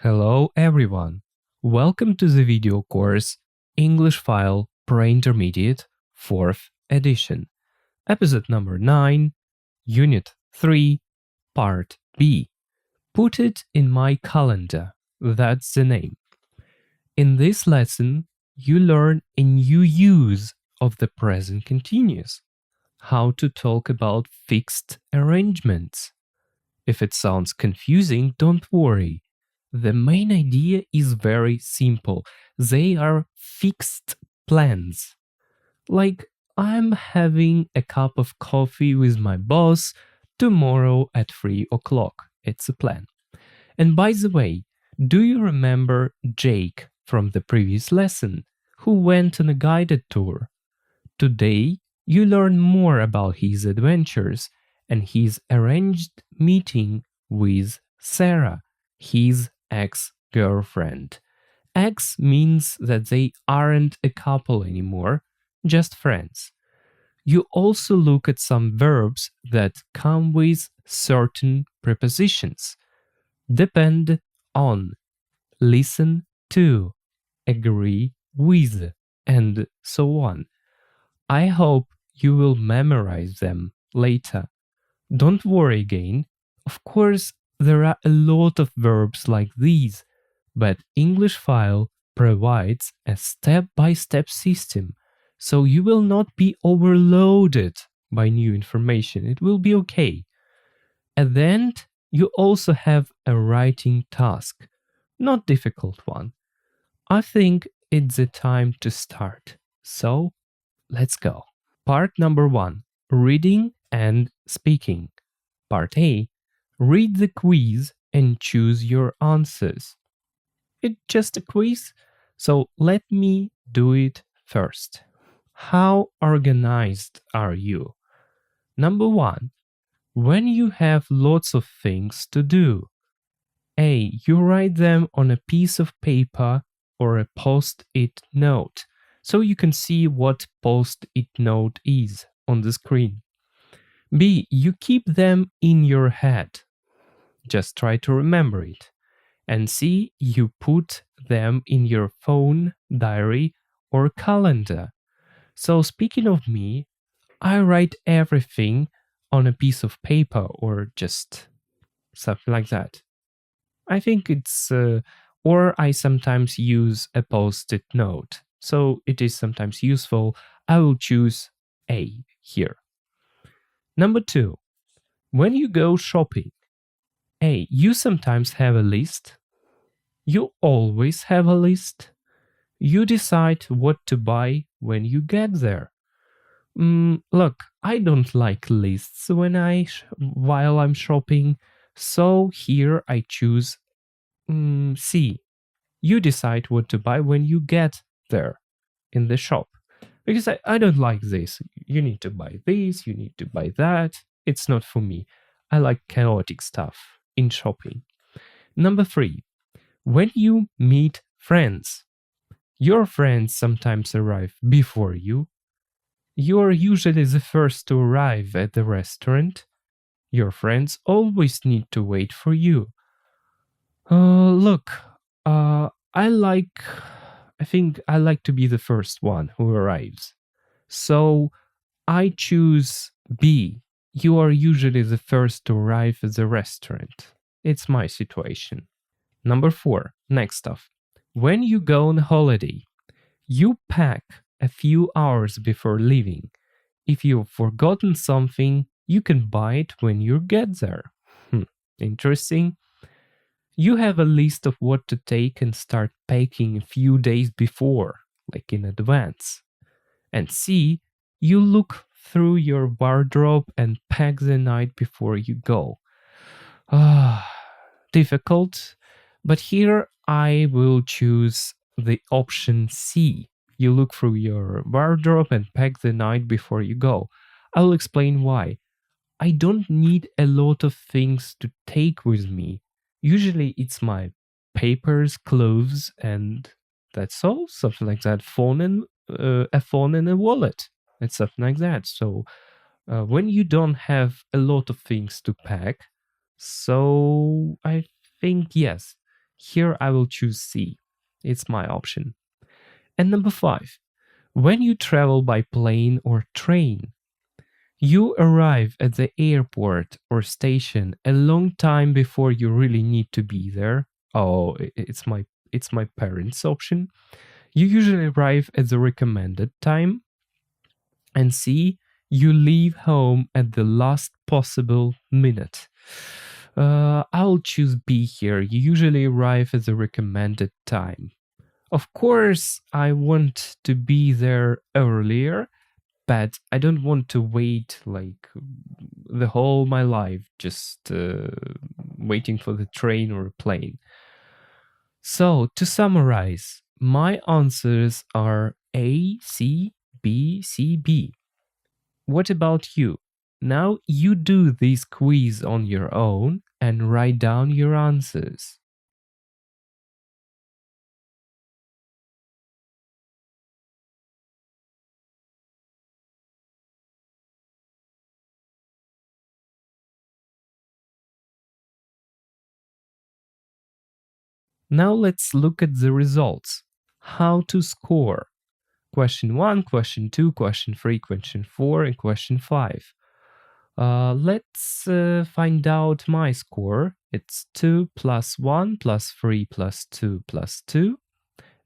Hello everyone. Welcome to the video course English File Pre-Intermediate 4th edition. Episode number 9, Unit 3, Part B. Put it in my calendar. That's the name. In this lesson, you learn a new use of the present continuous. How to talk about fixed arrangements. If it sounds confusing, don't worry. The main idea is very simple. They are fixed plans. Like, I'm having a cup of coffee with my boss tomorrow at 3 o'clock. It's a plan. And by the way, do you remember Jake from the previous lesson, who went on a guided tour? Today, you learn more about his adventures and his arranged meeting with Sarah, his ex-girlfriend. Ex means that they aren't a couple anymore, just friends. You also look at some verbs that come with certain prepositions. Depend on, listen to, agree with, and so on. I hope you will memorize them later. Don't worry again. Of course, there are a lot of verbs like these, but English File provides a step-by-step system, so you will not be overloaded by new information. It will be okay. At the end, you also have a writing task, not difficult one. I think it's the time to start. So, let's go. Part number 1, reading and speaking. Part A, read the quiz and choose your answers. It's just a quiz, so let me do it first. How organized are you? Number 1, when you have lots of things to do. A, you write them on a piece of paper or a post-it note, so you can see what post-it note is on the screen. B, you keep them in your head. Just try to remember it. And C, you put them in your phone, diary, or calendar. So speaking of me, I write everything on a piece of paper or just something like that. I think it's, or I sometimes use a post-it note. So it is sometimes useful. I will choose A here. Number 2, when you go shopping. A, you sometimes have a list. You always have a list. You decide what to buy when you get there. Look, I don't like lists while I'm shopping, so here I choose C. You decide what to buy when you get there in the shop. Because I don't like this. You need to buy this, you need to buy that. It's not for me. I like chaotic stuff in shopping. Number 3, when you meet friends. Your friends sometimes arrive before you. You're usually the first to arrive at the restaurant. Your friends always need to wait for you. Look, I think I like to be the first one who arrives. So I choose B. You are usually the first to arrive at the restaurant. It's my situation. Number 4, next stuff. When you go on holiday, you pack a few hours before leaving. If you've forgotten something, you can buy it when you get there. Interesting. You have a list of what to take and start packing a few days before, like in advance. And C, you look through your wardrobe and pack the night before you go. Difficult, but here I will choose the option C. You look through your wardrobe and pack the night before you go. I will explain why. I don't need a lot of things to take with me. Usually it's my papers, clothes, and that's all. Something like that. A phone and a wallet. And something like that. So when you don't have a lot of things to pack, so I think yes, Here I will choose C. It's my option. And number 5. When you travel by plane or train, you arrive at the airport or station a long time before you really need to be there. Oh, it's my parents' option. You usually arrive at the recommended time. And C, you leave home at the last possible minute. I'll choose B here. You usually arrive at the recommended time. Of course, I want to be there earlier, but I don't want to wait like the whole my life just waiting for the train or a plane. So, to summarize, my answers are A, C, B, C, B. What about you? Now you do this quiz on your own and write down your answers. Now let's look at the results. How to score. Question 1, question 2, question 3, question 4, and question 5. Let's find out my score. It's 2 plus 1 plus 3 plus 2 plus 2,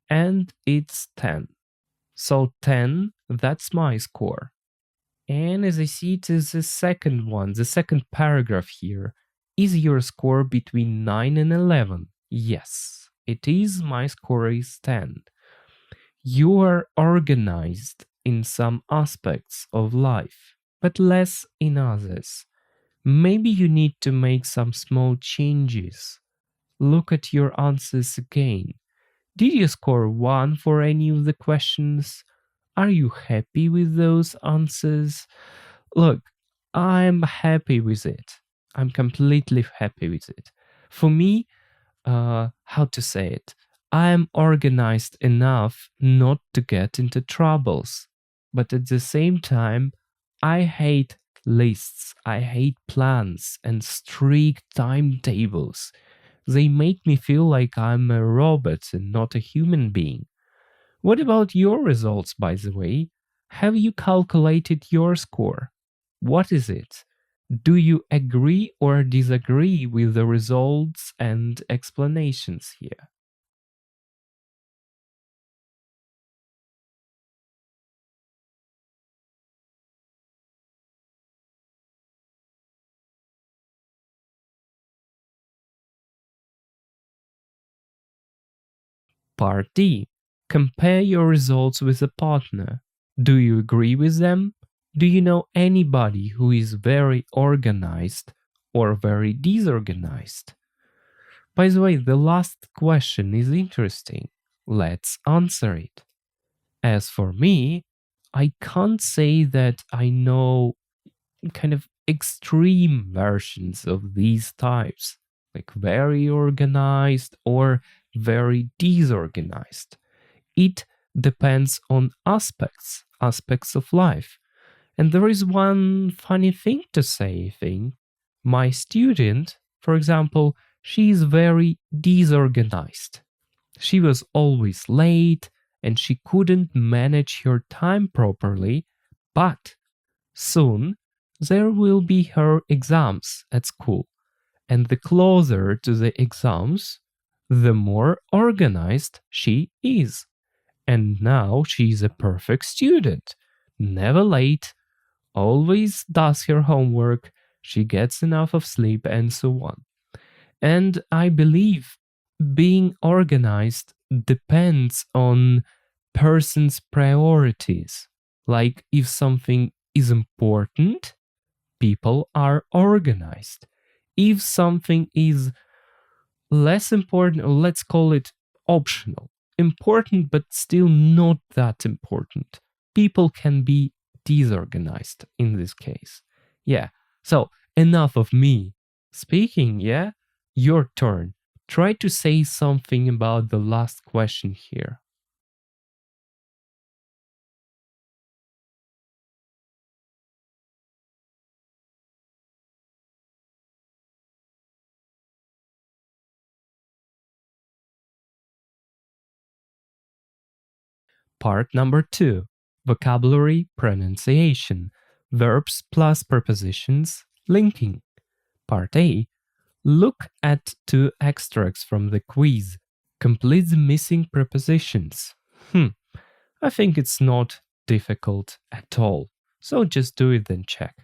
and it's 10. So 10, that's my score. And as I see, it is the second one, the second paragraph here. Is your score between 9 and 11? Yes, it is. My score is 10. You are organized in some aspects of life, but less in others. Maybe you need to make some small changes. Look at your answers again. Did you score 1 for any of the questions? Are you happy with those answers? Look, I'm happy with it. I'm completely happy with it. For me, how to say it? I am organized enough not to get into troubles. But at the same time, I hate lists, I hate plans and strict timetables. They make me feel like I'm a robot and not a human being. What about your results, by the way? Have you calculated your score? What is it? Do you agree or disagree with the results and explanations here? Part D. Compare your results with a partner. Do you agree with them? Do you know anybody who is very organized or very disorganized? By the way, the last question is interesting. Let's answer it. As for me, I can't say that I know kind of extreme versions of these types, like very organized or very disorganized. It depends on aspects of life. And there is one funny thing to say, I think. My student, for example, she is very disorganized. She was always late and she couldn't manage her time properly, but soon there will be her exams at school. And the closer to the exams, the more organized she is. And now she is a perfect student, never late, always does her homework, she gets enough of sleep, and so on. And I believe being organized depends on person's priorities. Like if something is important, people are organized. If something is less important, or let's call it optional, important but still not that important, people can be disorganized in this case. Yeah, so enough of me speaking, yeah? Your turn. Try to say something about the last question here. Part number 2. Vocabulary pronunciation. Verbs plus prepositions linking. Part A. Look at 2 extracts from the quiz. Complete the missing prepositions. I think it's not difficult at all. So just do it and check.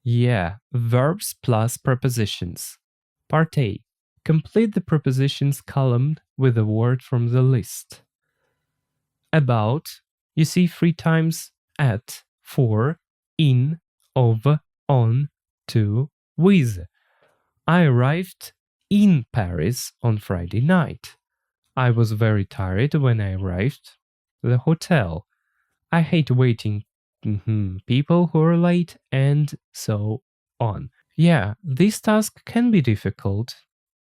Yeah, verbs plus prepositions. Part A. Complete the prepositions column with a word from the list. About, you see 3 times at, for, in, of, on, to, with. I arrived in Paris on Friday night. I was very tired when I arrived at the hotel. I hate waiting people who are late, and so on. Yeah, this task can be difficult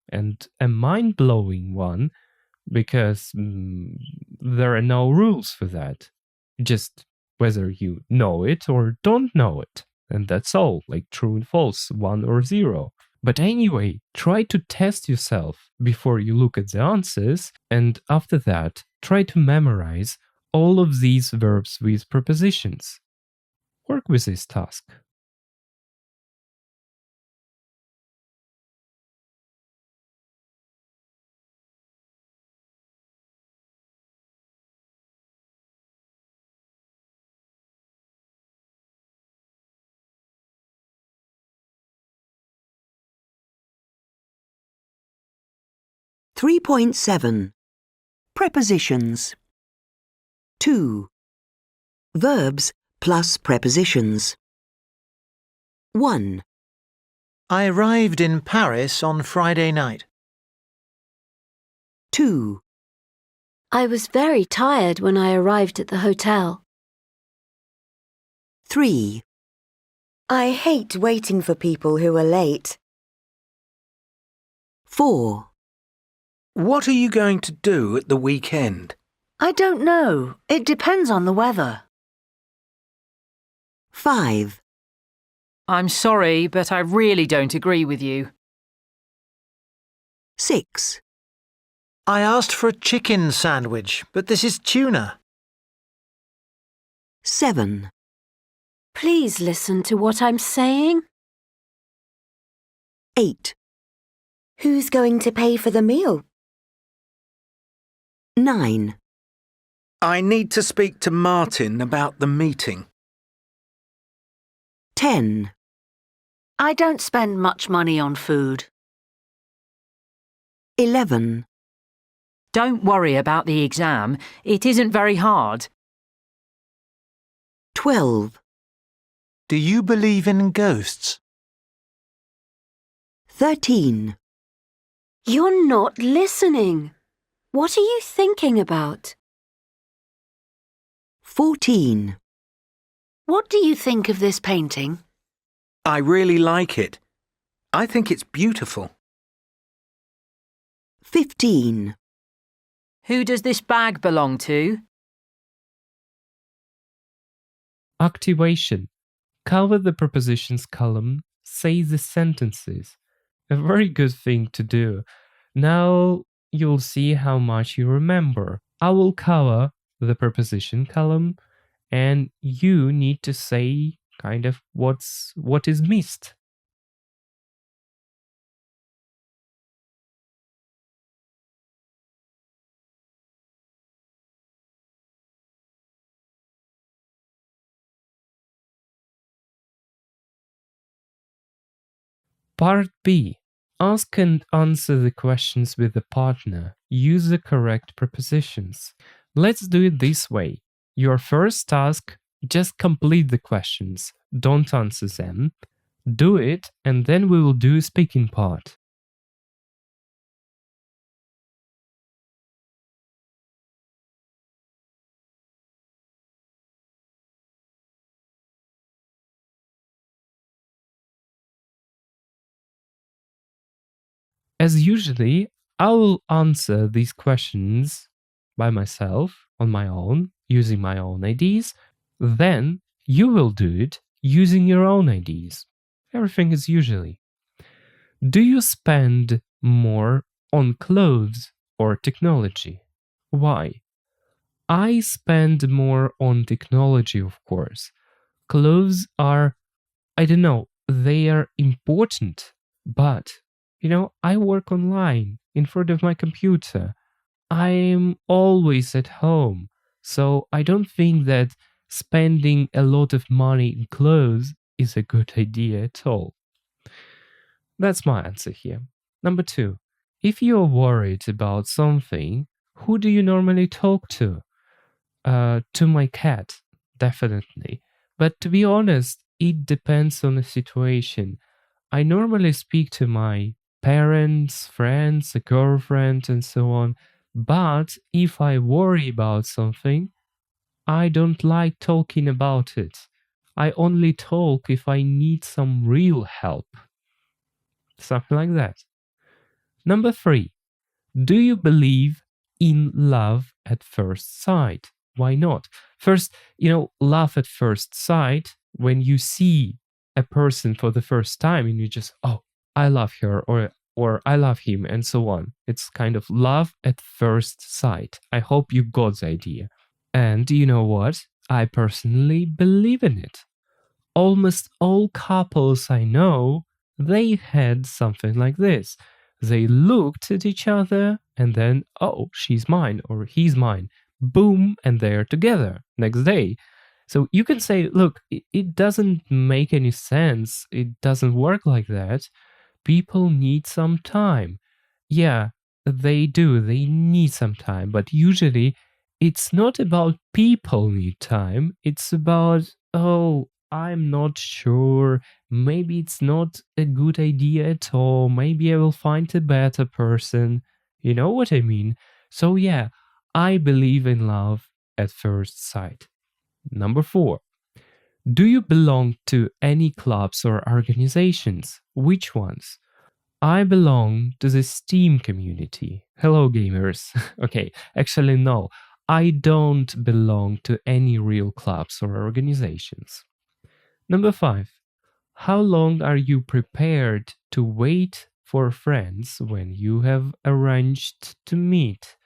and a mind-blowing one because there are no rules for that. Just whether you know it or don't know it. And that's all, like true and false, 1 or 0. But anyway, try to test yourself before you look at the answers, and after that, try to memorize all of these verbs with prepositions. Work with this task. Three 3.7 Prepositions 2. Verbs plus prepositions. 1. I arrived in Paris on Friday night. 2. I was very tired when I arrived at the hotel. 3. I hate waiting for people who are late. 4. What are you going to do at the weekend? I don't know. It depends on the weather. 5. I'm sorry, but I really don't agree with you. 6. I asked for a chicken sandwich, but this is tuna. 7. Please listen to what I'm saying. 8. Who's going to pay for the meal? 9. I need to speak to Martin about the meeting. 10. I don't spend much money on food. 11. Don't worry about the exam. It isn't very hard. 12. Do you believe in ghosts? 13. You're not listening. What are you thinking about? 14. What do you think of this painting? I really like it. I think it's beautiful. 15. Who does this bag belong to? Activation. Cover the prepositions column. Say the sentences. A very good thing to do. Now you'll see how much you remember. I will cover the preposition column, and you need to say kind of what is missed. Part B. Ask and answer the questions with the partner. Use the correct prepositions. Let's do it this way. Your first task, just complete the questions. Don't answer them. Do it, and then we will do a speaking part. As usually, I will answer these questions by myself, on my own, using my own ideas. Then you will do it using your own ideas. Everything is usually. Do you spend more on clothes or technology? Why? I spend more on technology, of course. Clothes are, I don't know, they are important, but, I work online in front of my computer. I'm always at home, so I don't think that spending a lot of money in clothes is a good idea at all. That's my answer here. Number 2. If you're worried about something, who do you normally talk to? To my cat, definitely. But to be honest, it depends on the situation. I normally speak to my parents, friends, a girlfriend, and so on. But if I worry about something, I don't like talking about it. I only talk if I need some real help. Something like that. Number 3. Do you believe in love at first sight? Why not? First, love at first sight, when you see a person for the first time and you just, oh, I love her or I love him and so on. It's kind of love at first sight. I hope you got the idea. And you know what? I personally believe in it. Almost all couples I know, they had something like this. They looked at each other and then, oh, she's mine or he's mine. Boom, and they're together next day. So you can say, look, it doesn't make any sense. It doesn't work like that. People need some time. Yeah, they do. They need some time. But usually it's not about people need time. It's about, oh, I'm not sure. Maybe it's not a good idea at all. Maybe I will find a better person. You know what I mean? So, yeah, I believe in love at first sight. Number 4. Do you belong to any clubs or organizations? Which ones? I belong to the Steam community. Hello, gamers. Okay, actually, no. I don't belong to any real clubs or organizations. Number 5. How long are you prepared to wait for friends when you have arranged to meet?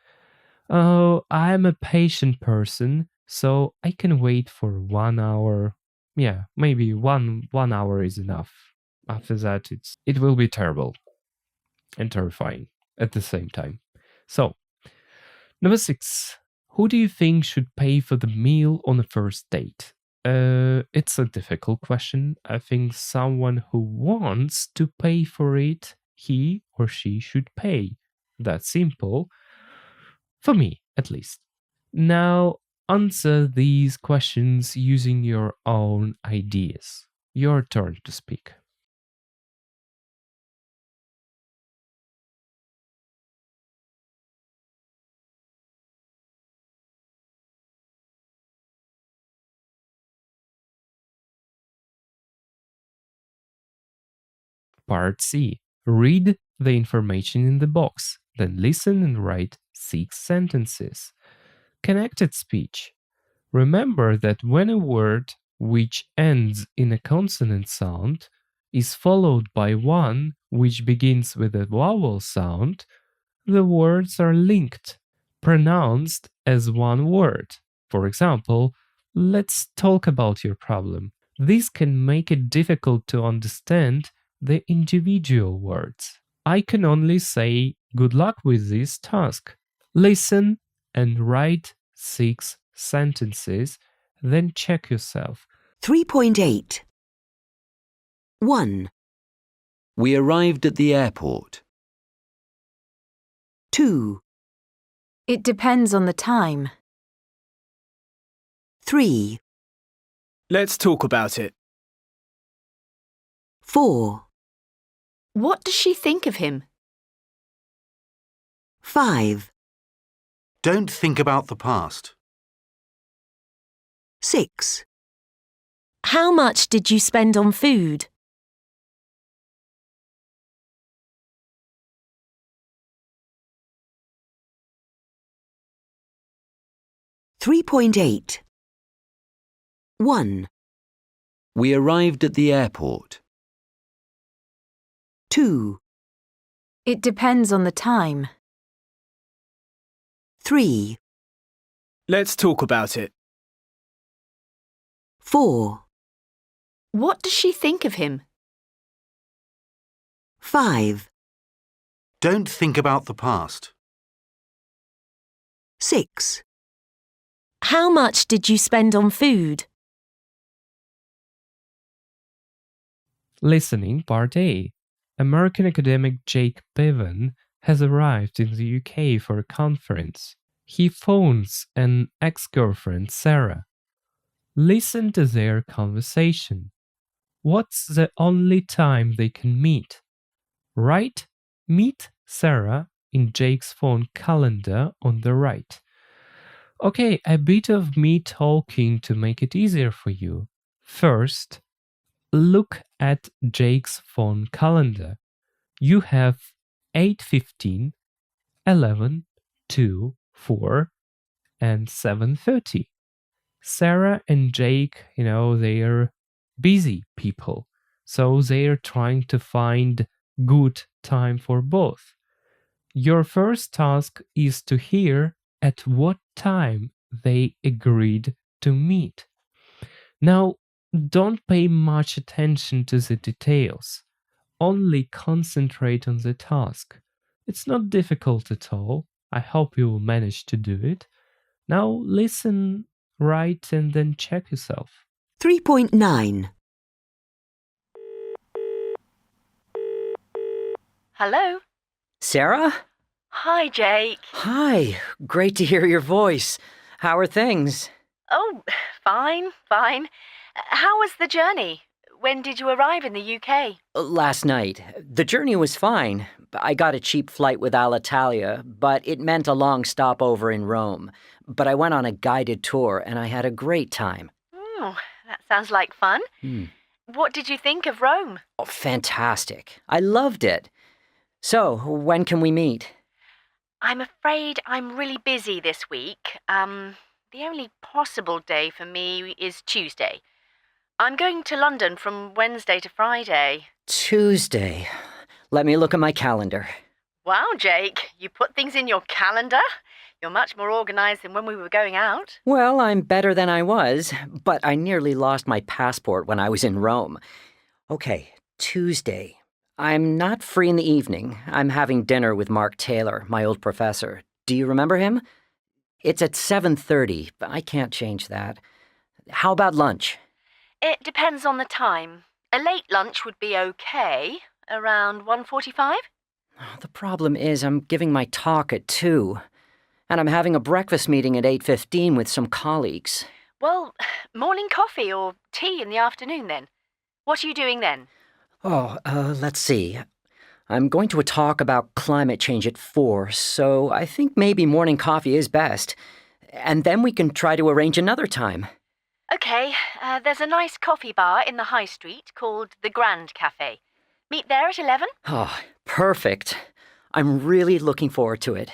Oh, I'm a patient person, so I can wait for 1 hour. Yeah, maybe one hour is enough. After that, it will be terrible and terrifying at the same time. So, number 6. Who do you think should pay for the meal on a first date? It's a difficult question. I think someone who wants to pay for it, he or she should pay. That's simple. For me, at least. Now, answer these questions using your own ideas. Your turn to speak. Part C. Read the information in the box, then listen and write 6 sentences. Connected speech. Remember that when a word which ends in a consonant sound is followed by one which begins with a vowel sound, the words are linked, pronounced as one word. For example, let's talk about your problem. This can make it difficult to understand the individual words. I can only say good luck with this task. Listen and write 6 sentences, then check yourself. 3.8. 1, We arrived at the airport. 2, It depends on the time. 3, Let's talk about it. 4, What does she think of him? 5, Don't think about the past. 6. How much did you spend on food? 3.8. 1, We arrived at the airport. 2, It depends on the time. 3, Let's talk about it. 4, What does she think of him? 5, Don't think about the past. 6, How much did you spend on food? Listening Part A. American academic Jake Bevan has arrived in the UK for a conference. He phones an ex-girlfriend, Sarah. Listen to their conversation. What's the only time they can meet? Write Meet Sarah in Jake's phone calendar on the right. Okay, a bit of me talking to make it easier for you. First, look at Jake's phone calendar. You have 8:15, 11, 2, 4, and 7:30. Sarah and Jake, they're busy people. So they're trying to find good time for both. Your first task is to hear at what time they agreed to meet. Now, don't pay much attention to the details. Only concentrate on the task. It's not difficult at all. I hope you will manage to do it. Now listen, write, and then check yourself. 3.9. Hello? Sarah? Hi, Jake. Hi, great to hear your voice. How are things? Oh, fine. How was the journey? When did you arrive in the UK? Last night. The journey was fine. I got a cheap flight with Alitalia, but it meant a long stopover in Rome. But I went on a guided tour and I had a great time. Oh, that sounds like fun. What did you think of Rome? Oh, fantastic. I loved it. So, when can we meet? I'm afraid I'm really busy this week. The only possible day for me is Tuesday. I'm going to London from Wednesday to Friday. Tuesday. Let me look at my calendar. Wow, Jake, you put things in your calendar? You're much more organised than when we were going out. Well, I'm better than I was, but I nearly lost my passport when I was in Rome. Okay, Tuesday. I'm not free in the evening. I'm having dinner with Mark Taylor, my old professor. Do you remember him? It's at 7:30, but I can't change that. How about lunch? It depends on the time. A late lunch would be okay, around 1:45. The problem is I'm giving my talk at 2, and I'm having a breakfast meeting at 8:15 with some colleagues. Well, morning coffee or tea in the afternoon then. What are you doing then? Let's see. I'm going to a talk about climate change at 4, so I think maybe morning coffee is best. And then we can try to arrange another time. Okay, there's a nice coffee bar in the high street called the Grand Cafe. Meet there at 11? Oh, perfect. I'm really looking forward to it.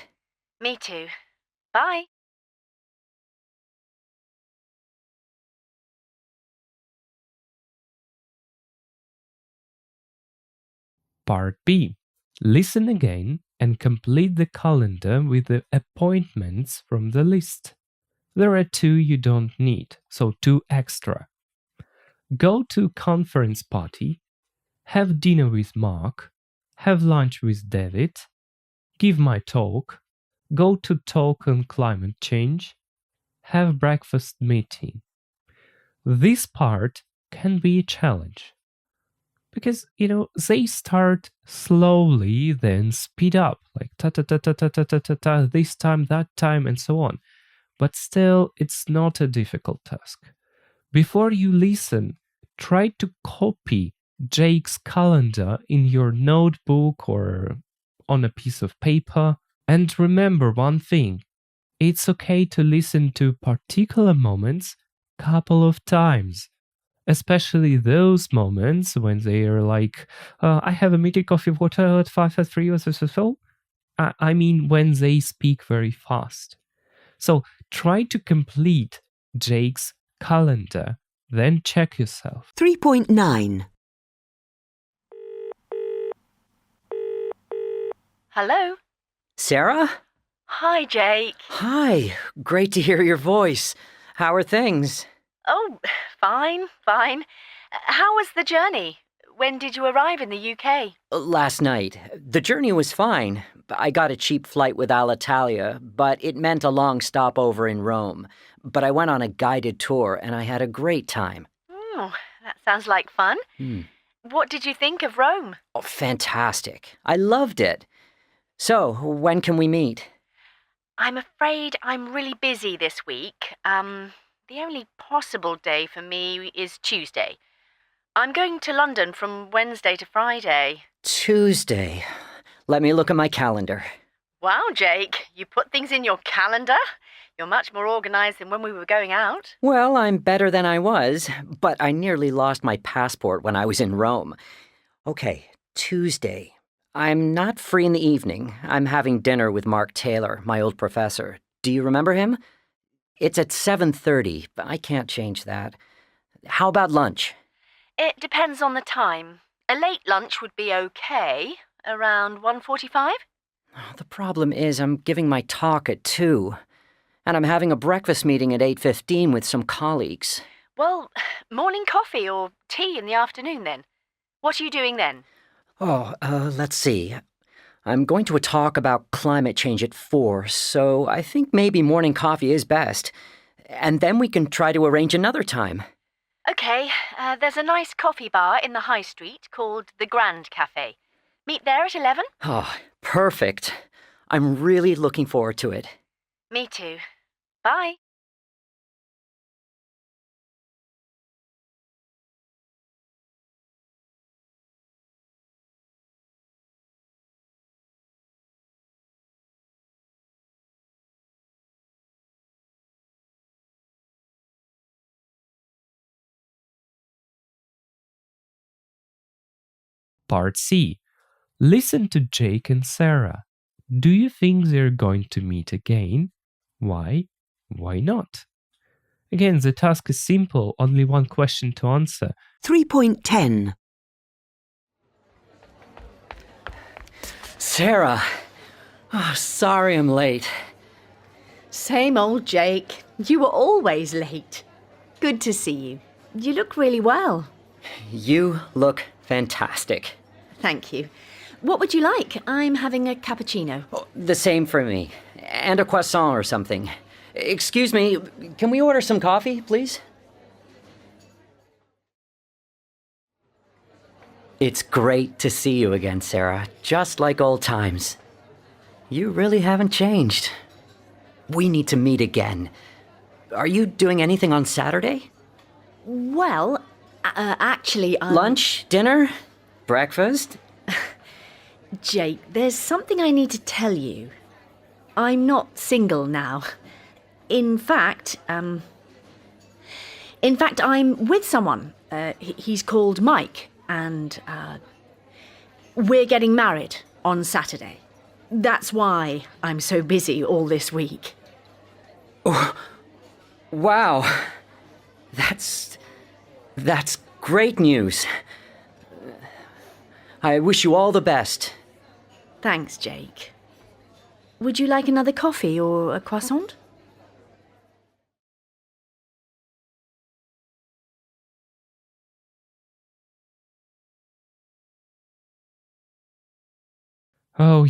Me too. Bye. Part B. Listen again and complete the calendar with the appointments from the list. There are 2 you don't need, so 2 extra. Go to conference party, have dinner with Mark, have lunch with David, give my talk, go to talk on climate change, have breakfast meeting. This part can be a challenge. Because, they start slowly, then speed up, like ta-ta-ta-ta-ta-ta-ta-ta, this time, that time, and so on. But still, it's not a difficult task. Before you listen, try to copy Jake's calendar in your notebook or on a piece of paper. And remember one thing, it's okay to listen to particular moments a couple of times. Especially those moments when they are like, I have a meeting coffee water at 5:03 or so. I mean, when they speak very fast. So Try to complete Jake's calendar, then check yourself. 3.9. Hello? Sarah? Hi, Jake. Hi, great to hear your voice. How are things? Oh, fine. How was the journey? When did you arrive in the UK? Last night. The journey was fine. I got a cheap flight with Alitalia, but it meant a long stopover in Rome. But I went on a guided tour and I had a great time. Oh, that sounds like fun. What did you think of Rome? Oh, fantastic. I loved it. So, when can we meet? I'm afraid I'm really busy this week. The only possible day for me is Tuesday. I'm going to London from Wednesday to Friday. Tuesday. Let me look at my calendar. Wow, Jake, you put things in your calendar? You're much more organised than when we were going out. Well, I'm better than I was, but I nearly lost my passport when I was in Rome. Okay, Tuesday. I'm not free in the evening. I'm having dinner with Mark Taylor, my old professor. Do you remember him? It's at 7:30, but I can't change that. How about lunch? It depends on the time. A late lunch would be okay, around 1:45. The problem is I'm giving my talk at 2, and I'm having a breakfast meeting at 8:15 with some colleagues. Well, morning coffee or tea in the afternoon then. What are you doing then? Let's see. I'm going to a talk about climate change at 4, so I think maybe morning coffee is best. And then we can try to arrange another time. Okay, there's a nice coffee bar in the high street called the Grand Cafe. Meet there at 11? Oh, perfect. I'm really looking forward to it. Me too. Bye. Part C. Listen to Jake and Sarah. Do you think they're going to meet again? Why? Why not? Again, the task is simple, only one question to answer. 3.10. Sarah! Oh, sorry I'm late. Same old Jake. You were always late. Good to see you. You look really well. You look fantastic. Thank you. What would you like? I'm having a cappuccino. Oh, the same for me. And a croissant or something. Excuse me, can we order some coffee, please? It's great to see you again, Sarah. Just like old times. You really haven't changed. We need to meet again. Are you doing anything on Saturday? Well, actually, Lunch? Dinner? Breakfast? Jake, there's something I need to tell you. I'm not single now. In fact, I'm with someone. He's called Mike, and we're getting married on Saturday. That's why I'm so busy all this week. Oh, wow. That's great news. I wish you all the best. Thanks, Jake. Would you like another coffee or a croissant? Oh,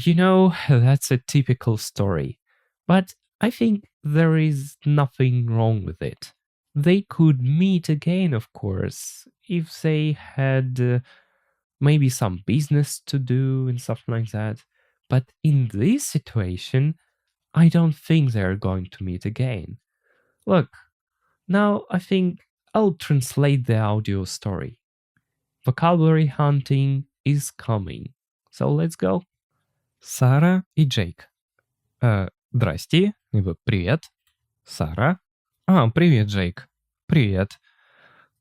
that's a typical story. But I think there is nothing wrong with it. They could meet again, of course, if they had maybe some business to do and stuff like that. But in this situation, I don't think they're going to meet again. Look, now I think I'll translate the audio story. Vocabulary hunting is coming. So let's go. Сара и Джейк. Здрасте, либо привет. Сара. Привет, Джейк. Привет.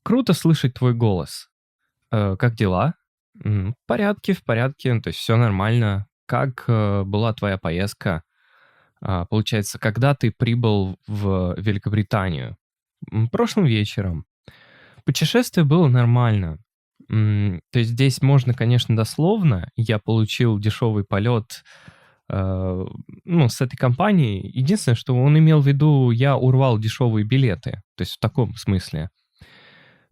Круто слышать твой голос. Как дела? В порядке, то есть все нормально. Как была твоя поездка? Получается, когда ты прибыл в Великобританию? Прошлым вечером. Путешествие было нормально. То есть здесь можно, конечно, дословно. Я получил дешевый полет с этой компанией. Единственное, что он имел в виду, я урвал дешевые билеты. То есть в таком смысле.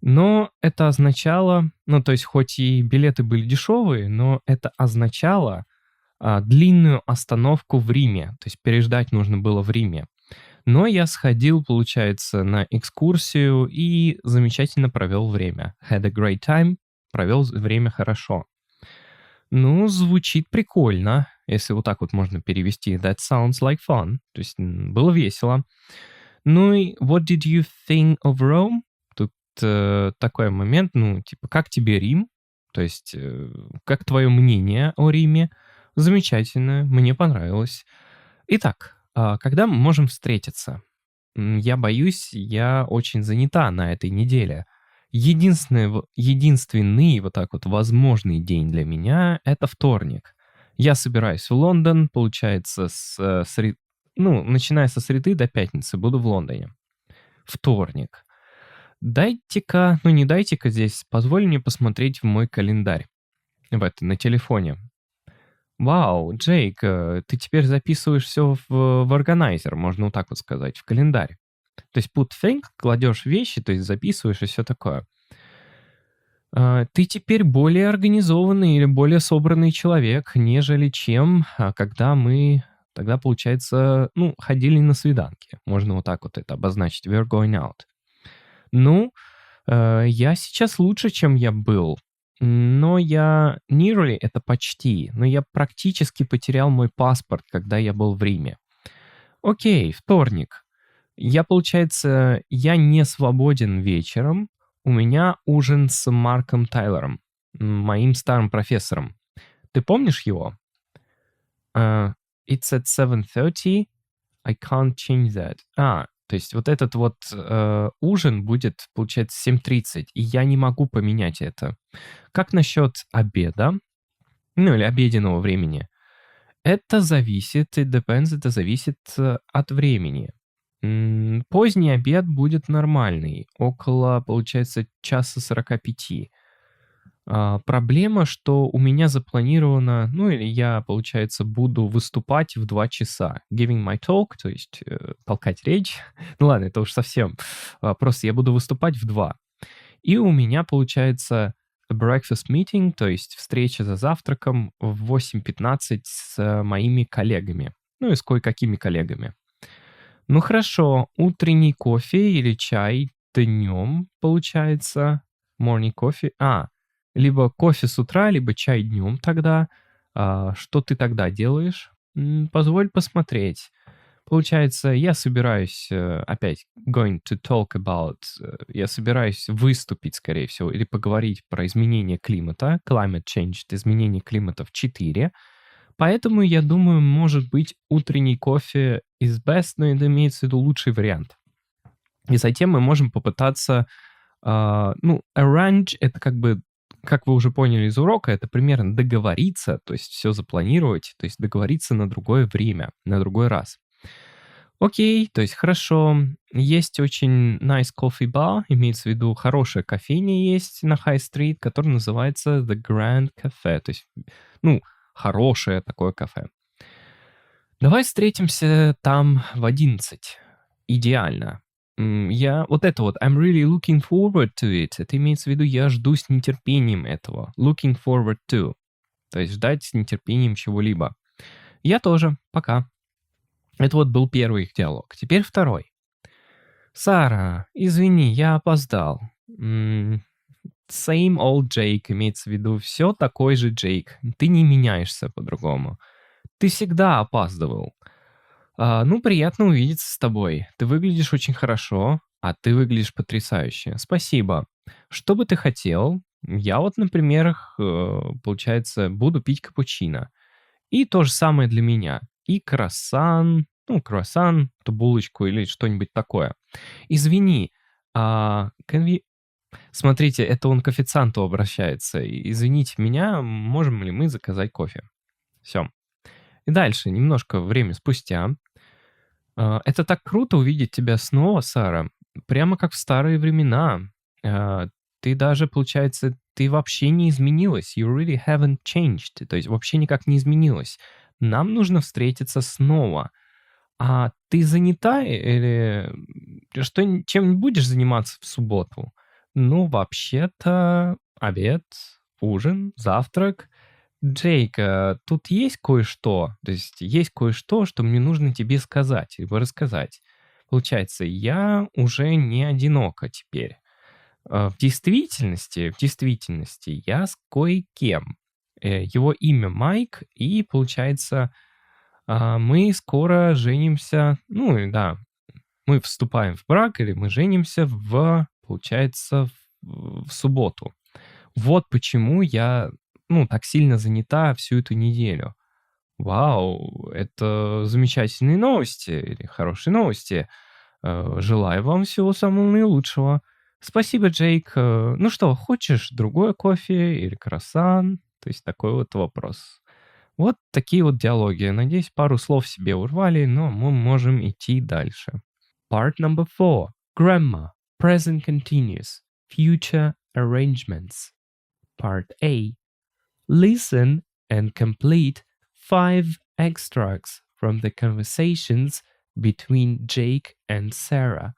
Но это означало, то есть хоть и билеты были дешевые, но это означало длинную остановку в Риме. То есть переждать нужно было в Риме. Но я сходил, получается, на экскурсию и замечательно провел время. Had a great time. Провел время хорошо. Звучит прикольно, если вот так вот можно перевести. That sounds like fun. То есть было весело. И what did you think of Rome? Тут такой момент, как тебе Рим? То есть, как твое мнение о Риме? Замечательно, мне понравилось. Итак, когда мы можем встретиться? Я боюсь, я очень занята на этой неделе. Единственный вот так вот возможный день для меня — это вторник. Я собираюсь в Лондон, получается, начиная со среды до пятницы буду в Лондоне. Вторник. Дайте-ка, не дайте-ка здесь, позволь мне посмотреть в мой календарь на телефоне. Вау, Джейк, ты теперь записываешь все в органайзер, можно вот так вот сказать, в календарь. То есть put thing, кладешь вещи, то есть записываешь и все такое. Ты теперь более организованный или более собранный человек, нежели чем когда мы тогда, получается, ходили на свиданки. Можно вот так вот это обозначить. We're going out. Я сейчас лучше, чем я был. Но я nearly — это почти, но я практически потерял мой паспорт, когда я был в Риме. Окей, вторник. Получается, я не свободен вечером. У меня ужин с Марком Тайлером, моим старым профессором. Ты помнишь его? It's at 7:30. I can't change that. То есть вот этот вот ужин будет, получается, 7:30, и я не могу поменять это. Как насчет обеда? Или обеденного времени? Это зависит, it depends, это зависит от времени. Поздний обед будет нормальный, около, получается, 1:45. Проблема, что у меня запланировано, или я, получается, буду выступать в 2 часа. Giving my talk, то есть толкать речь. Ладно, это уж совсем. Просто я буду выступать в 2. И у меня, получается, breakfast meeting, то есть встреча за завтраком в 8:15 с моими коллегами. И с кое-какими коллегами. Хорошо, утренний кофе или чай днем, получается. Morning coffee. Либо кофе с утра, либо чай днем тогда. Что ты тогда делаешь? Позволь посмотреть. Получается, я собираюсь опять going to talk about, я собираюсь выступить, скорее всего, или поговорить про изменение климата, climate change, изменение климата в 4. Поэтому, я думаю, может быть, утренний кофе is best, но это имеется в виду лучший вариант. И затем мы можем попытаться, arrange — это как вы уже поняли из урока, это примерно договориться, то есть все запланировать, то есть договориться на другое время, на другой раз. Окей, то есть хорошо. Есть очень nice coffee bar, имеется в виду хорошая кофейня есть на High Street, которая называется The Grand Cafe, то есть, хорошее такое кафе. Давай встретимся там в 11. Идеально. I'm really looking forward to it. Это имеется в виду, я жду с нетерпением этого. Looking forward to. То есть ждать с нетерпением чего-либо. Я тоже. Пока. Это вот был первый их диалог. Теперь второй. Сара, извини, я опоздал. Same old Jake, имеется в виду все такой же Джейк. Ты не меняешься по-другому. Ты всегда опаздывал. Приятно увидеться с тобой. Ты выглядишь очень хорошо, а ты выглядишь потрясающе. Спасибо. Что бы ты хотел? Я например, получается, буду пить капучино. И то же самое для меня. И круассан, то булочку или что-нибудь такое. Извини, Смотрите, это он к официанту обращается. Извините меня, можем ли мы заказать кофе? Все. И дальше, немножко время спустя. Это так круто увидеть тебя снова, Сара. Прямо как в старые времена. Ты даже, получается, ты вообще не изменилась. You really haven't changed. То есть вообще никак не изменилась. Нам нужно встретиться снова. А ты занята или чем будешь заниматься в субботу? Ну, вообще-то, обед, ужин, завтрак. Джейк, тут есть кое-что, то есть есть кое-что, что мне нужно тебе сказать, либо рассказать. Получается, я уже не одинока теперь. В действительности, я с кое-кем. Его имя Майк, и, получается, мы скоро женимся, ну, и да, мы вступаем в брак, или мы женимся получается, в субботу. Вот почему я, так сильно занята всю эту неделю. Вау, это замечательные новости или хорошие новости. Желаю вам всего самого наилучшего. Спасибо, Джейк. Ну что, хочешь другое кофе или круассан? То есть такой вот вопрос. Вот такие вот диалоги. Надеюсь, пару слов себе урвали, но мы можем идти дальше. Part number 4. Grammar. Present continuous. Future arrangements. Part A. Listen and complete 5 extracts from the conversations between Jake and Sarah.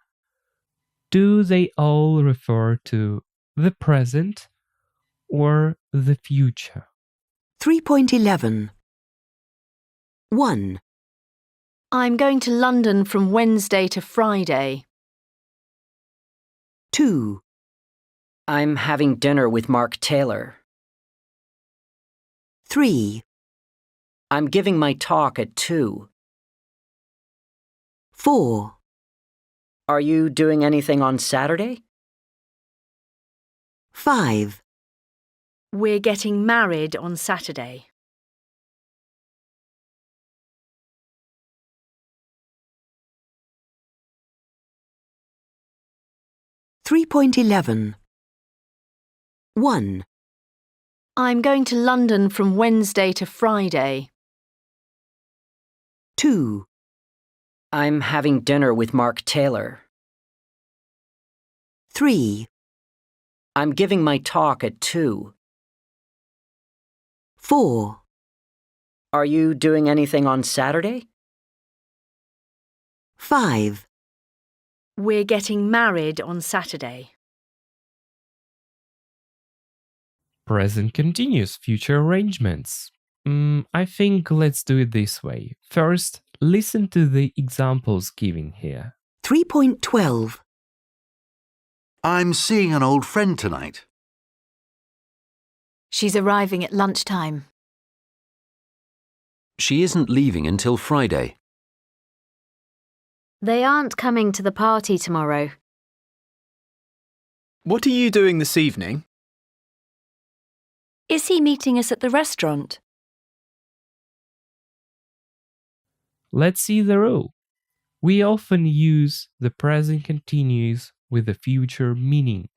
Do they all refer to the present or the future? 3.11. 1, I'm going to London from Wednesday to Friday. 2, I'm having dinner with Mark Taylor. 3, I'm giving my talk at 2. 4, Are you doing anything on Saturday? 5, We're getting married on Saturday. 3.11. 1, I'm going to London from Wednesday to Friday. 2, I'm having dinner with Mark Taylor. 3, I'm giving my talk at 2. 4, Are you doing anything on Saturday? 5, We're getting married on Saturday. Present continuous future arrangements. I think let's do it this way. First, listen to the examples given here. 3.12. I'm seeing an old friend tonight. She's arriving at lunchtime. She isn't leaving until Friday. They aren't coming to the party tomorrow. What are you doing this evening? Is he meeting us at the restaurant? Let's see the rule. We often use the present continuous with the future meaning,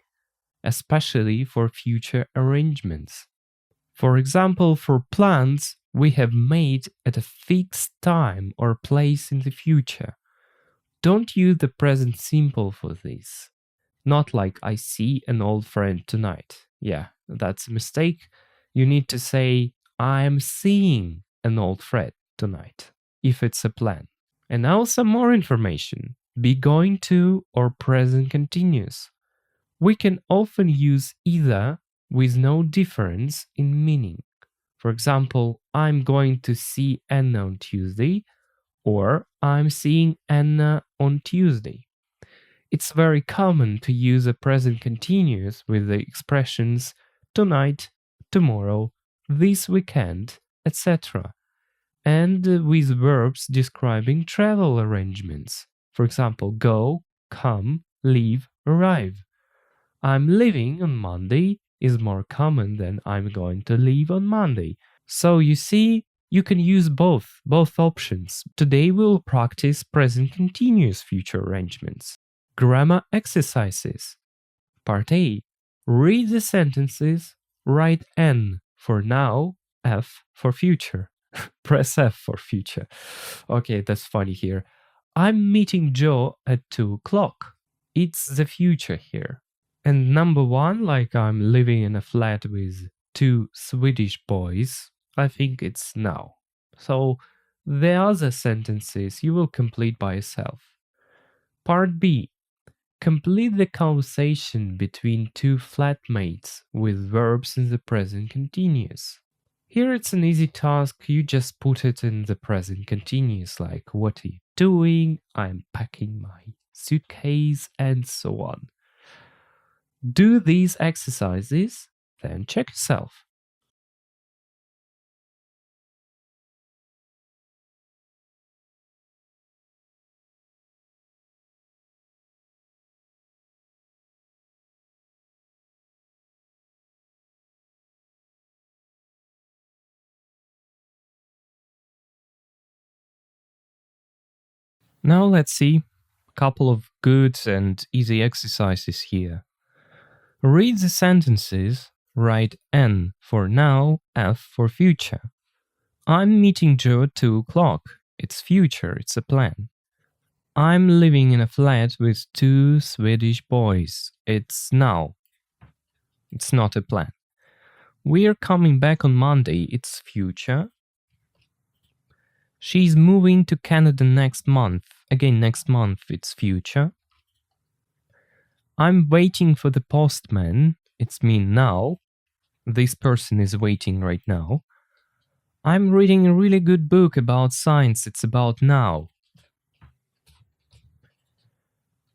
especially for future arrangements. For example, for plans we have made at a fixed time or place in the future. Don't use the present simple for this. Not like I see an old friend tonight. Yeah, that's a mistake. You need to say I am seeing an old friend tonight, if it's a plan. And now some more information. Be going to or present continuous. We can often use either with no difference in meaning. For example, I'm going to see Anna on Tuesday, or I'm seeing Anna on Tuesday. It's very common to use a present continuous with the expressions tonight, tomorrow, this weekend, etc. And with verbs describing travel arrangements. For example, go, come, leave, arrive. I'm leaving on Monday is more common than I'm going to leave on Monday. So you see, you can use both options. Today we'll practice present continuous future arrangements. Grammar exercises. Part A. Read the sentences, write N for now, F for future. Press F for future. Okay, that's funny here. I'm meeting Joe at 2 o'clock. It's the future here. And number one, like I'm living in a flat with 2 Swedish boys, I think it's now. So the other sentences you will complete by yourself. Part B. Complete the conversation between 2 flatmates with verbs in the present continuous. Here it's an easy task, you just put it in the present continuous, like what are you doing, I'm packing my suitcase, and so on. Do these exercises, then check yourself. Now let's see a couple of good and easy exercises here. Read the sentences, write N for now, F for future. I'm meeting Joe at 2 o'clock. It's future, it's a plan. I'm living in a flat with 2 Swedish boys. It's now. It's not a plan. We're coming back on Monday. It's future. She's moving to Canada next month. Again, next month, it's future. I'm waiting for the postman. It's me now. This person is waiting right now. I'm reading a really good book about science. It's about now.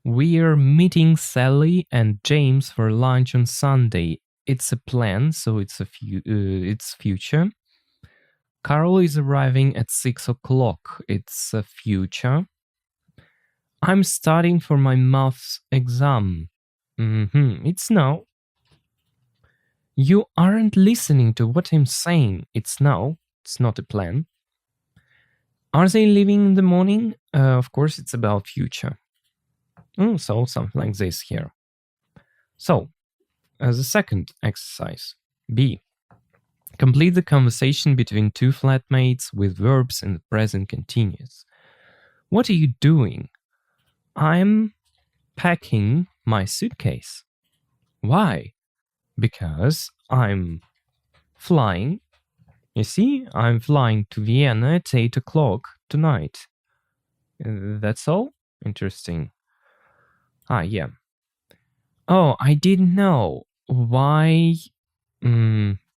We're meeting Sally and James for lunch on Sunday. It's a plan, so it's future. Carol is arriving at 6 o'clock. It's a future. I'm studying for my maths exam. It's now. You aren't listening to what I'm saying. It's now. It's not a plan. Are they leaving in the morning? Of course, it's about future. So something like this here. So, as a second exercise, B. Complete the conversation between 2 flatmates with verbs in the present continuous. What are you doing? I'm packing my suitcase. Why? Because I'm flying. You see, I'm flying to Vienna at 8 o'clock tonight. That's all? Interesting. Yeah. Oh, I didn't know. Why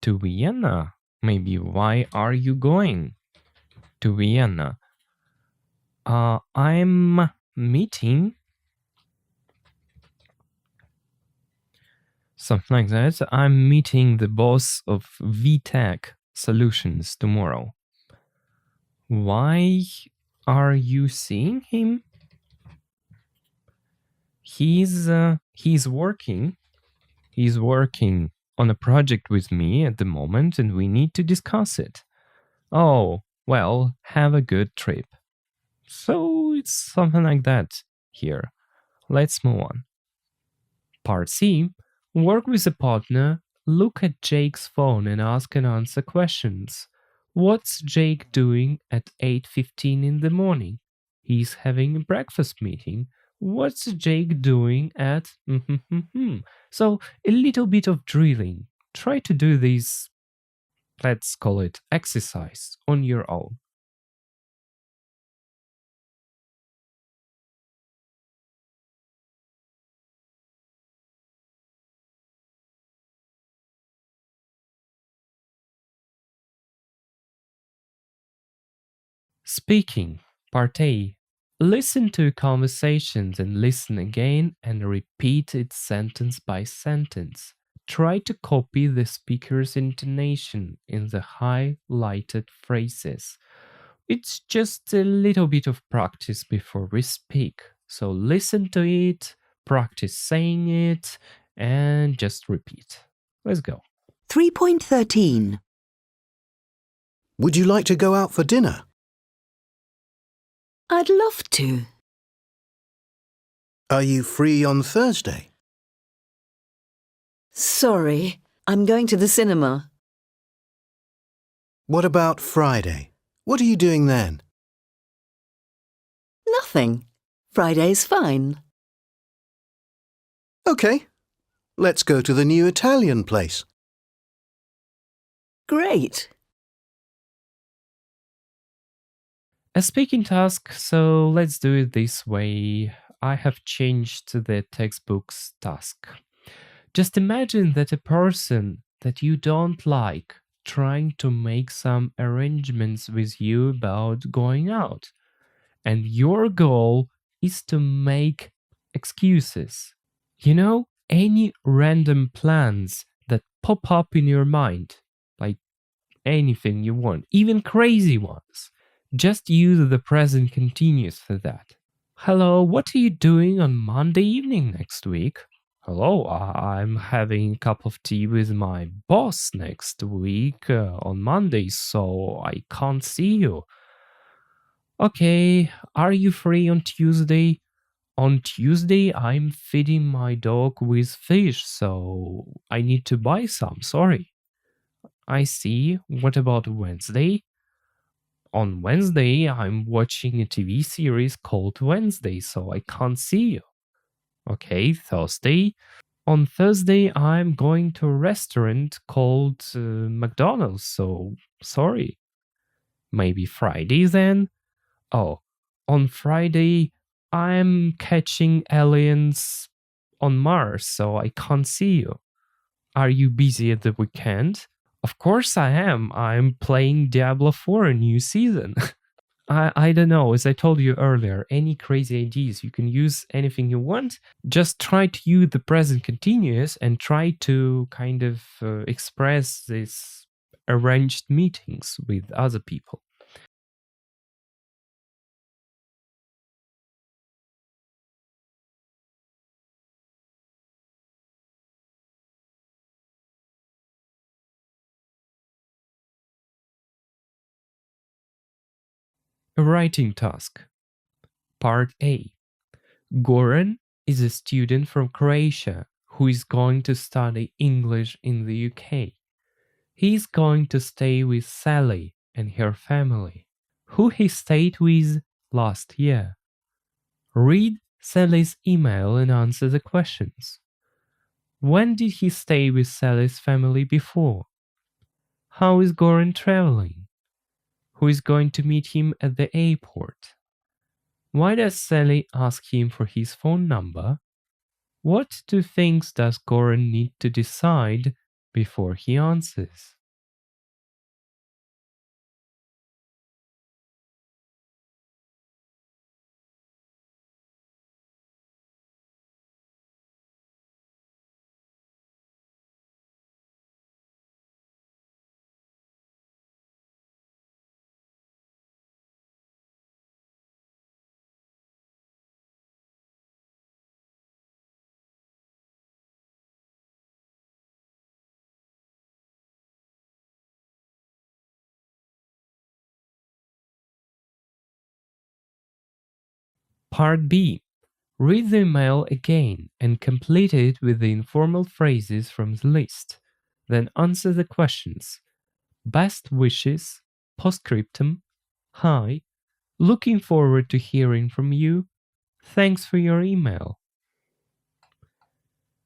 to Vienna? Maybe why are you going to Vienna? I'm meeting something like that. I'm meeting the boss of VTech Solutions tomorrow. Why are you seeing him? He's working on a project with me at the moment and we need to discuss it. Oh, well, have a good trip. So it's something like that here. Let's move on. Part C. Work with a partner, look at Jake's phone and ask and answer questions. What's Jake doing at 8:15 in the morning? He's having a breakfast meeting. What's Jake doing at... So a little bit of drilling. Try to do this, let's call it exercise, on your own. Speaking, part A. Listen to conversations and listen again and repeat it sentence by sentence. Try to copy the speaker's intonation in the highlighted phrases. It's just a little bit of practice before we speak. So listen to it, practice saying it, and just repeat. Let's go. 3.13. Would you like to go out for dinner? I'd love to. Are you free on Thursday? Sorry, I'm going to the cinema. What about Friday? What are you doing then? nothing. Friday's fine. OK, let's go to the new Italian place. Great. A speaking task, so let's do it this way. I have changed the textbook's task. Just imagine that a person that you don't like trying to make some arrangements with you about going out. And your goal is to make excuses. You know, any random plans that pop up in your mind, like anything you want, even crazy ones. Just use the present continuous for that. Hello, what are you doing on Monday evening next week? Hello, I'm having a cup of tea with my boss next week on Monday, so I can't see you. Okay, are you free on Tuesday? On Tuesday, I'm feeding my dog with fish, so I need to buy some, sorry. I see. What about Wednesday? On Wednesday, I'm watching a TV series called Wednesday, so I can't see you. Okay, Thursday. On Thursday, I'm going to a restaurant called McDonald's, so sorry. Maybe Friday then? Oh, on Friday, I'm catching aliens on Mars, so I can't see you. Are you busy at the weekend? Of course I am. I'm playing Diablo 4 a new season. I don't know. As I told you earlier, any crazy ideas, you can use anything you want. Just try to use the present continuous and try to kind of express these arranged meetings with other people. A writing task. Part A. Goran is a student from Croatia who is going to study English in the UK. He is going to stay with Sally and her family, who he stayed with last year. Read Sally's email and answer the questions. When did he stay with Sally's family before? How is Goran traveling? Who is going to meet him at the airport? Why does Sally ask him for his phone number? What two things does Goran need to decide before he answers? Part B. Read the email again and complete it with the informal phrases from the list. Then answer the questions. Best wishes, postscriptum, hi, looking forward to hearing from you, thanks for your email.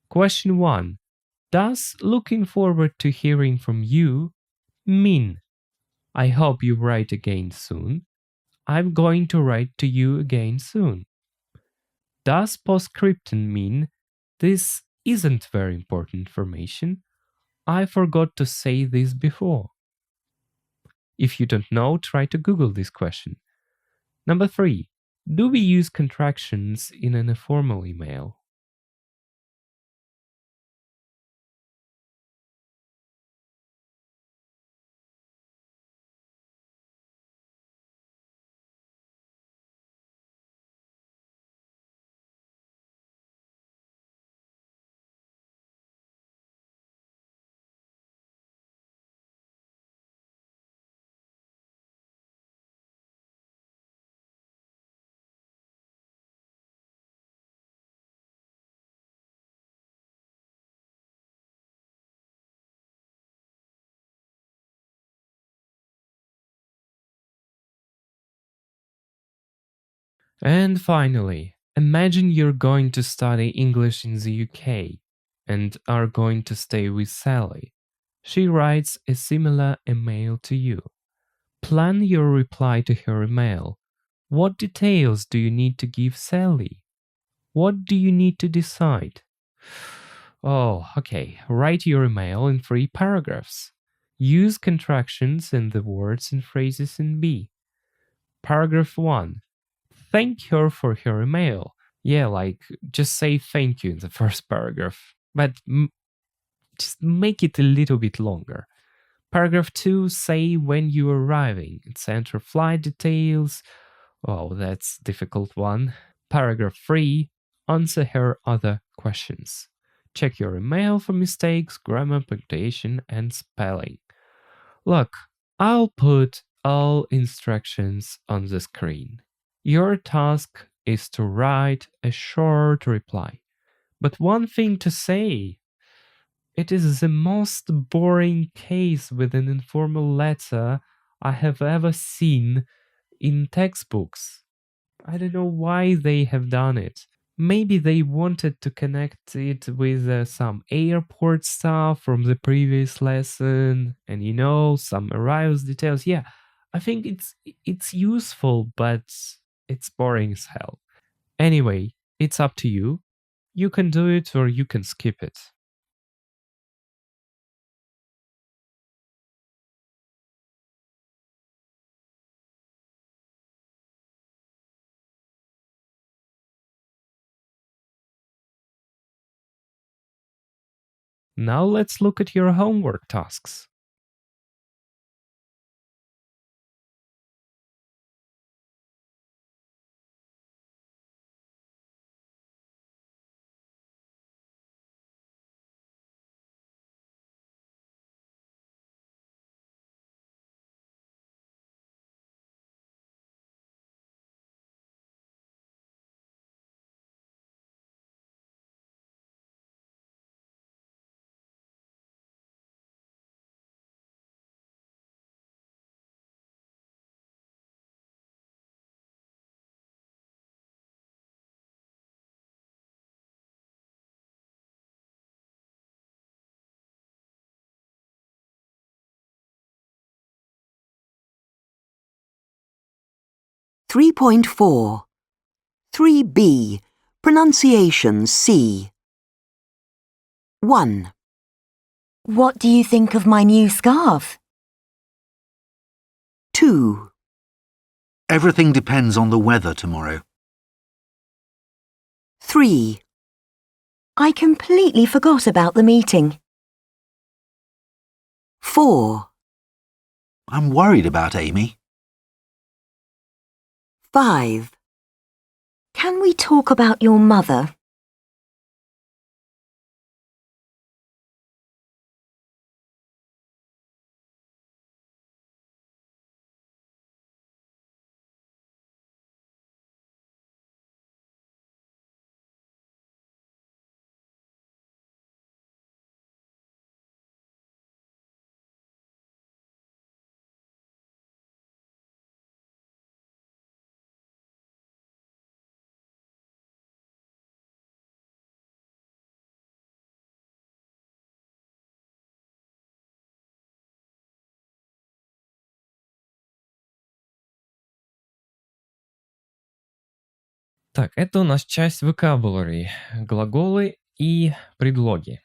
Question 1. Does looking forward to hearing from you mean I hope you write again soon? I'm going to write to you again soon. Does postscriptum mean this isn't very important information? I forgot to say this before. If you don't know, try to Google this question. Number 3. Do we use contractions in an informal email? And finally, imagine you're going to study English in the UK and are going to stay with Sally. She writes a similar email to you. Plan your reply to her email. What details do you need to give Sally? What do you need to decide? Oh, okay. Write your email in 3 paragraphs. Use contractions in the words and phrases in B. Paragraph 1. Thank her for her email. Yeah, like, just say thank you in the first paragraph. But just make it a little bit longer. Paragraph 2, say when you're arriving. Enter flight details. Oh, that's a difficult one. Paragraph 3, answer her other questions. Check your email for mistakes, grammar, punctuation, and spelling. Look, I'll put all instructions on the screen. Your task is to write a short reply. But one thing to say, it is the most boring case with an informal letter I have ever seen in textbooks. I don't know why they have done it. Maybe they wanted to connect it with some airport stuff from the previous lesson and some arrivals details. Yeah, I think it's useful, but it's boring as hell. Anyway, it's up to you. You can do it or you can skip it. Now let's look at your homework tasks. .4 3B. Pronunciation C. 1. What do you think of my new scarf? 2. Everything depends on the weather tomorrow. 3. I completely forgot about the meeting. 4. I'm worried about Amy. 5. Can we talk about your mother? Так, это у нас часть vocabulary. Глаголы и предлоги.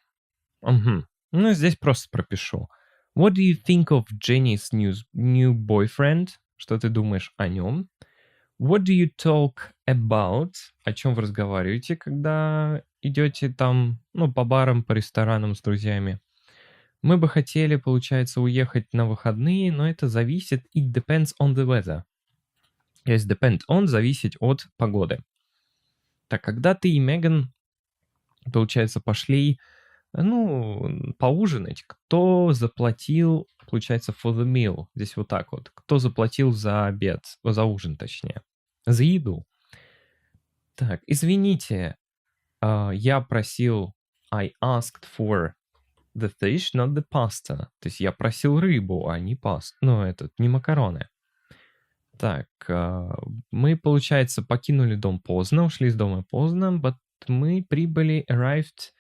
Угу. Ну, здесь просто пропишу. What do you think of Jenny's new boyfriend? Что ты думаешь о нем? What do you talk about? О чем вы разговариваете, когда идете там, по барам, по ресторанам с друзьями? Мы бы хотели, получается, уехать на выходные, но это зависит, it depends on the weather. То есть depend on зависит от погоды. Так, когда ты и Меган, получается, пошли, поужинать, кто заплатил, получается, for the meal? Здесь вот так вот. Кто заплатил за обед, за ужин, точнее, за еду? Так, извините, я просил, I asked for the fish, not the pasta. То есть я просил рыбу, а не пасту. Не макароны. Так, мы, получается, покинули дом поздно, ушли из дома поздно, but мы прибыли, arrived,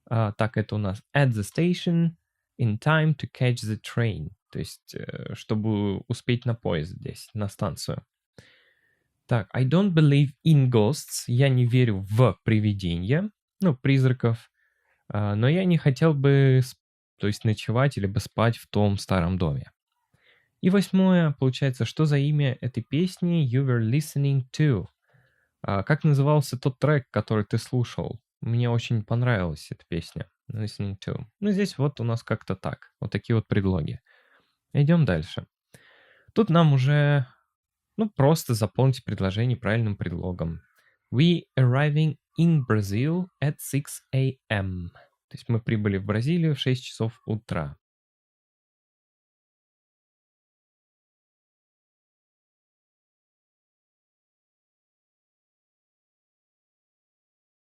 так, это у нас at the station in time to catch the train. То есть, чтобы успеть на поезд здесь, на станцию. Так, I don't believe in ghosts. Я не верю в привидения, ну, призраков. Но я не хотел бы, то есть, ночевать или бы спать в том старом доме. И 8, получается, что за имя этой песни you were listening to? Как назывался тот трек, который ты слушал? Мне очень понравилась эта песня. Listening to. Ну, здесь вот у нас как-то так. Вот такие вот предлоги. Идем дальше. Тут нам уже, просто заполните предложение правильным предлогом. We arriving in Brazil at 6 a.m. То есть мы прибыли в Бразилию в 6 часов утра.